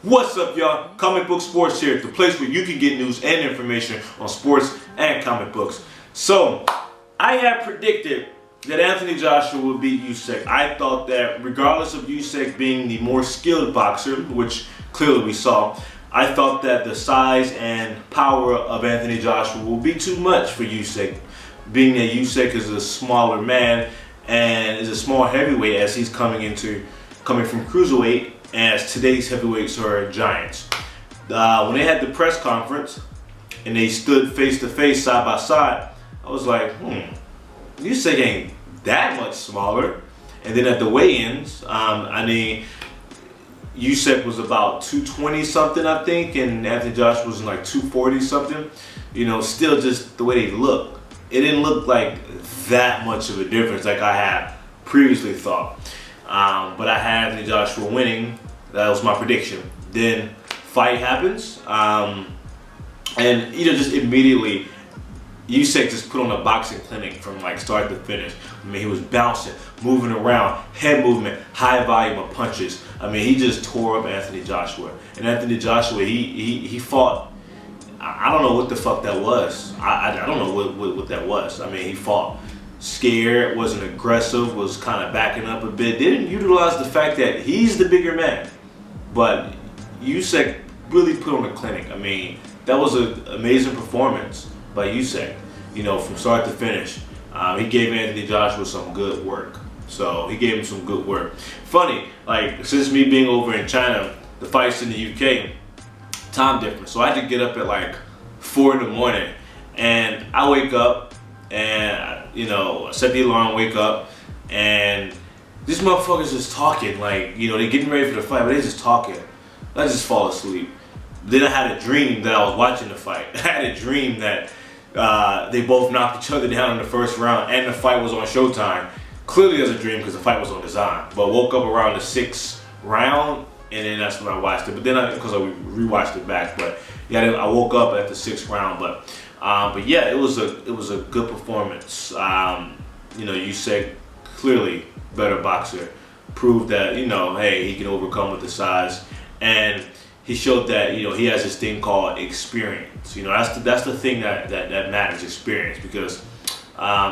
What's up, y'all? Comic Book Sports here, the place where you can get news and information on sports and comic books. So, I had predicted that Anthony Joshua would beat Usyk. I thought that regardless of Usyk being the more skilled boxer, which clearly we saw, I thought that the size and power of Anthony Joshua will be too much for Usyk, being that Usyk is a smaller man and is a small heavyweight as he's coming from cruiserweight, as today's heavyweights are giants. When they had the press conference and they stood face to face, side by side, I was like, Usyk ain't that much smaller. And then at the weigh-ins, Usyk was about 220 something, I think, and Anthony Joshua was like 240 something. You know, still just the way they look. It didn't look like that much of a difference like I had previously thought. But I had Anthony Joshua winning. That was my prediction. Then fight happens, and just immediately Usyk just put on a boxing clinic from like start to finish. I mean, he was bouncing, moving around, head movement, high volume of punches. I mean, he just tore up Anthony Joshua. And Anthony Joshua, he fought. I don't know what the fuck that was. I don't know what that was. I mean, he fought scared, wasn't aggressive, was kind of backing up a bit. Didn't utilize the fact that he's the bigger man. But Usyk really put on a clinic. I mean, that was an amazing performance by Usyk, you know, from start to finish. He gave Anthony Joshua some good work. So he gave him some good work. Funny, like, since me being over in China, the fights in the UK, time difference. So I had to get up at like 4 in the morning, and I wake up and, you know, set the alarm, wake up, and these motherfuckers just talking, like, you know, they're getting ready for the fight, but they just talking. I just fall asleep. Then I had a dream that I was watching the fight. I had a dream that they both knocked each other down in the first round and the fight was on Showtime. Clearly it was a dream because the fight was on DAZN. But woke up around the 6th round, and then that's when I watched it. But then because I rewatched it back, but yeah, I woke up at the 6th round. But yeah, it was a good performance. You know, Usyk, clearly better boxer, proved that, you know, hey, he can overcome with the size, and he showed that, you know, he has this thing called experience. You know, that's the thing that matters, experience, because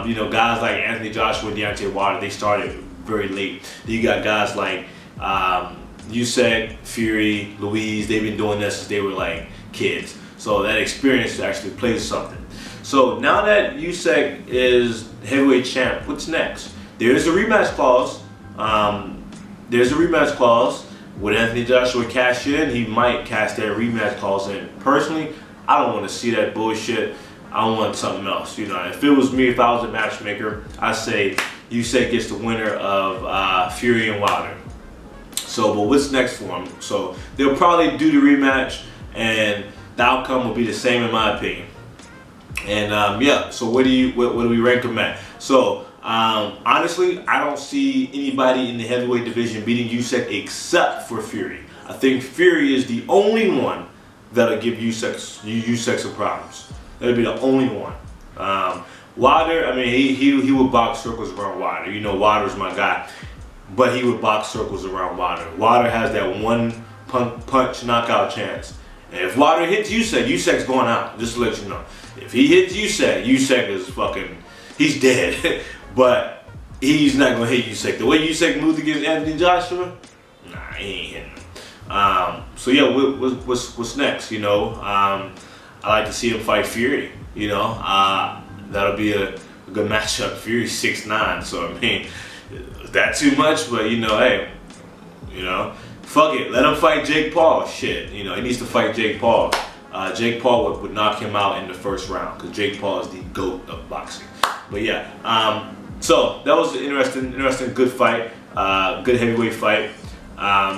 you know, guys like Anthony Joshua and Deontay Wilder, they started very late. Then you got guys like Usyk, Fury, Louise, they've been doing this since they were like kids. So that experience actually plays something. So now that Usyk is heavyweight champ, what's next? There's a rematch clause. There's a rematch clause. Would Anthony Joshua cash in? He might cash that rematch clause in. Personally, I don't want to see that bullshit. I want something else. You know, if it was me, if I was a matchmaker, I'd say Usyk gets the winner of Fury and Wilder. So, but what's next for him? So they'll probably do the rematch, and the outcome will be the same in my opinion. And yeah, so what do we rank him at? So honestly, I don't see anybody in the heavyweight division beating Usyk except for Fury. I think Fury is the only one that'll give Usyk some problems. That'll be the only one. Wilder, I mean, he would box circles around Wilder. You know, Wilder's my guy, but he would box circles around Wilder. Wilder has that one punch knockout chance. And if Wilder hits Usyk, Usyk's going out, just to let you know. If he hits Usyk, Usyk is fucking, he's dead. But he's not going to hit Usyk. The way Usyk moved against Anthony Joshua, nah, he ain't hitting him. So yeah, what's next, you know? I like to see him fight Fury, you know? That'll be a good matchup. Fury's 6'9", so I mean, is that too much? But you know, hey, you know, fuck it, let him fight Jake Paul. Shit, you know, he needs to fight Jake Paul. Jake Paul would knock him out in the first round because Jake Paul is the GOAT of boxing. But yeah, so that was an interesting, good fight, good heavyweight fight.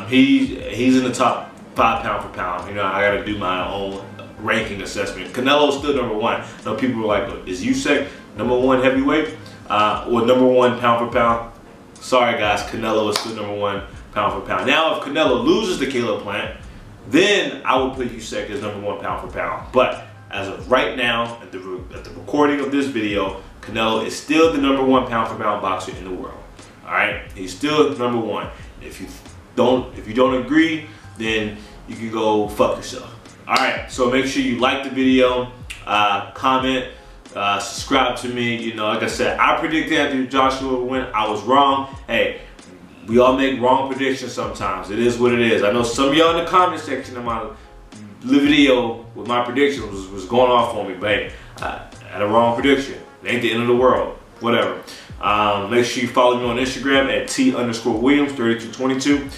He's in the top 5 pound for pound. You know, I got to do my own ranking assessment. Canelo's still number 1. So people were like, is Usyk number 1 heavyweight? Or number 1 pound for pound? Sorry guys, Canelo is still number 1 pound for pound. Now if Canelo loses to Caleb Plant, then I would put Usyk as number 1 pound for pound. But as of right now, at the recording of this video, Canelo is still the number 1 pound for pound boxer in the world. All right, he's still number 1. If you don't agree, then you can go fuck yourself. All right, so make sure you like the video, comment, subscribe to me. You know, like I said, I predicted Anthony Joshua would win. I was wrong. Hey, we all make wrong predictions sometimes. It is what it is. I know some of y'all in the comment section of my video with my predictions was going off on me, but hey, I had a wrong prediction. It ain't the end of the world. Whatever. Make sure you follow me on Instagram at T_Williams3222.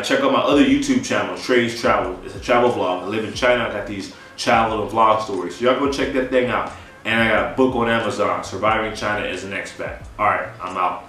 Check out my other YouTube channel, Trey's Travel. It's a travel vlog. I live in China. I got these travel and vlog stories. So y'all go check that thing out. And I got a book on Amazon, Surviving China as an Expat. All right, I'm out.